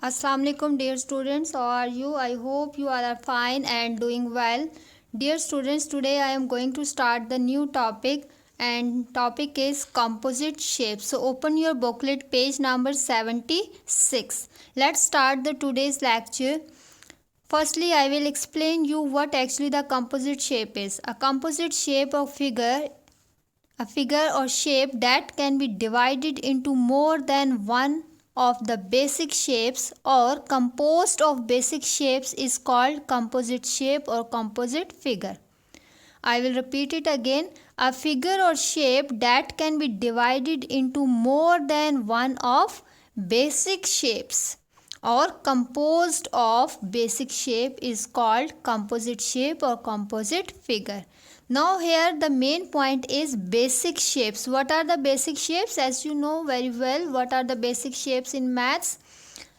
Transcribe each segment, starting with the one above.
Assalamu alaikum dear students, how are you? I hope you all are fine and doing well. Dear students, today I am going to start the new topic and topic is composite shapes. So open your booklet page number 76. Let's start the today's lecture. Firstly, I will explain you what actually the composite shape is. A composite shape of a figure or shape that can be divided into more than one of the basic shapes or composed of basic shapes is called composite shape or composite figure. I will repeat it again. A figure or shape that can be divided into more than one of basic shapes or composed of basic shape is called composite shape or composite figure. Now here the main point is basic shapes. What are the basic shapes? As you know very well, what are the basic shapes in maths?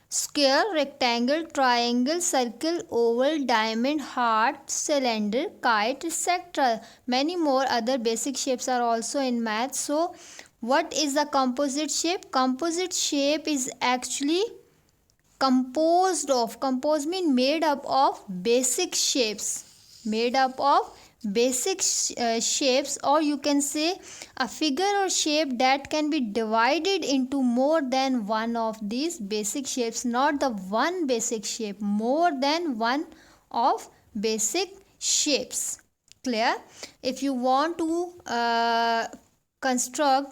Square, rectangle, triangle, circle, oval, diamond, heart, cylinder, kite, etc. Many more other basic shapes are also in maths. So what is the composite shape? Composite shape is actually composed mean made up of basic shapes, shapes, or you can say a figure or shape that can be divided into more than one of these basic shapes, not the one basic shape, more than one of basic shapes. Clear? If you want to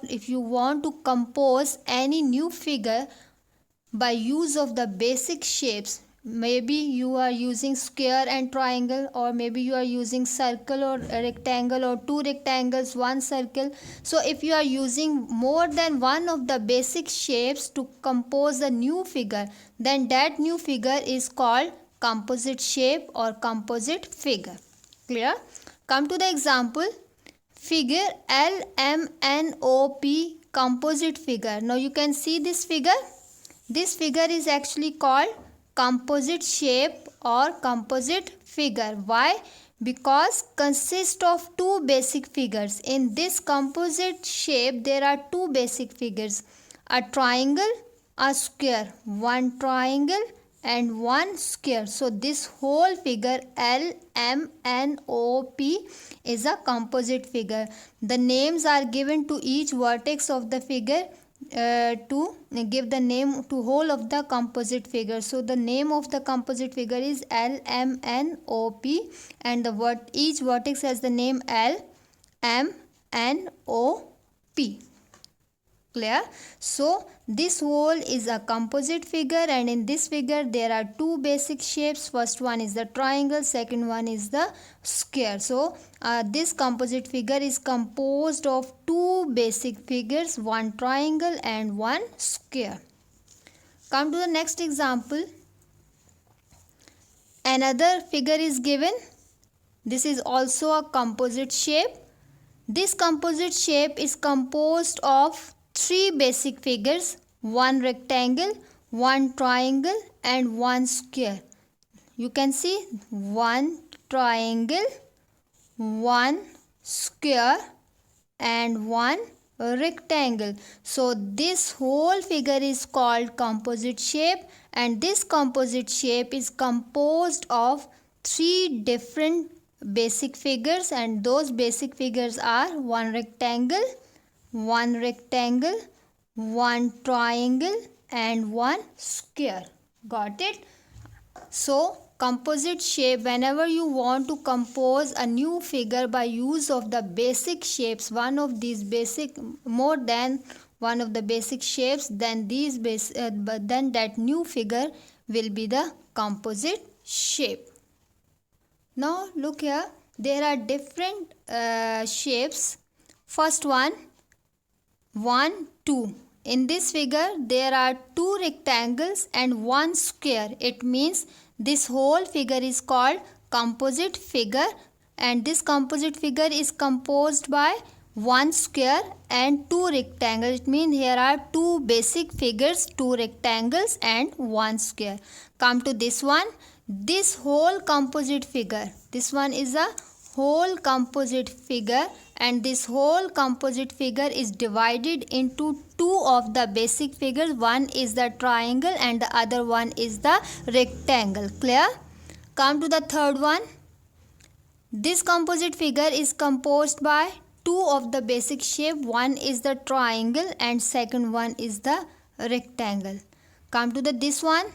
if you want to compose any new figure by use of the basic shapes, maybe you are using square and triangle, or maybe you are using circle or a rectangle, or two rectangles, one circle. So if you are using more than one of the basic shapes to compose a new figure, then that new figure is called composite shape or composite figure. Clear? Come to the example. Figure LMNOP composite figure. Now you can see this figure. This figure is actually called composite shape or composite figure. Why? Because consists of two basic figures. In this composite shape there are two basic figures, a triangle, a square, one triangle and one square. So this whole figure LMNOP is a composite figure. The names are given to each vertex of the figure to give the name to whole of the composite figure. So the name of the composite figure is LMNOP, and each vertex has the name LMNOP. Clear? So this whole is a composite figure, and in this figure there are two basic shapes. First one is the triangle, second one is the square. So this composite figure is composed of two basic figures, one triangle and one square. Come to the next example. Another figure is given. This is also a composite shape. This composite shape is composed of three basic figures, one rectangle, one triangle and one square. You can see one triangle, one square and one rectangle. So this whole figure is called composite shape, and this composite shape is composed of three different basic figures, and those basic figures are one rectangle, one triangle and one square. Got it? So composite shape, whenever you want to compose a new figure by use of the basic shapes, one of these basic, more than one of the basic shapes, then then that new figure will be the composite shape. Now look here, there are different shapes. First one, 1, 2. In this figure there are two rectangles and one square. It means this whole figure is called composite figure, and this composite figure is composed by one square and two rectangles. It means here are two basic figures, two rectangles and one square. Come to this one. This whole composite figure, this one is a whole composite figure, and this whole composite figure is divided into two of the basic figures. One is the triangle and the other one is the rectangle. Clear? Come to the third one. This composite figure is composed by two of the basic shape. One is the triangle and second one is the rectangle. Come to this one.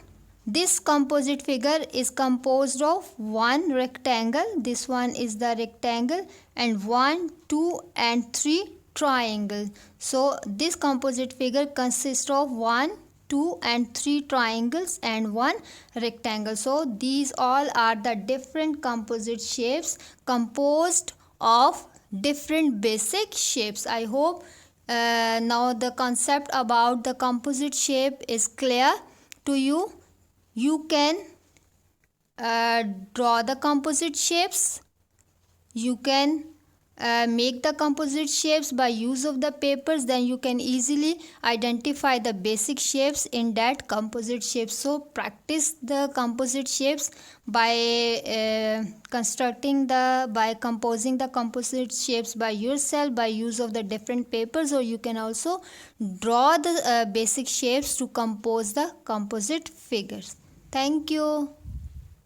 This composite figure is composed of one rectangle. This one is the rectangle, and 1, 2 and 3 triangle. So this composite figure consists of 1, 2 and 3 triangles and 1 rectangle. So these all are the different composite shapes composed of different basic shapes. I hope now the concept about the composite shape is clear to you. You can draw the composite shapes. You can make the composite shapes by use of the papers. Then you can easily identify the basic shapes in that composite shape. So practice the composite shapes by composing the composite shapes by yourself by use of the different papers, or you can also draw the basic shapes to compose the composite figures. Thank you.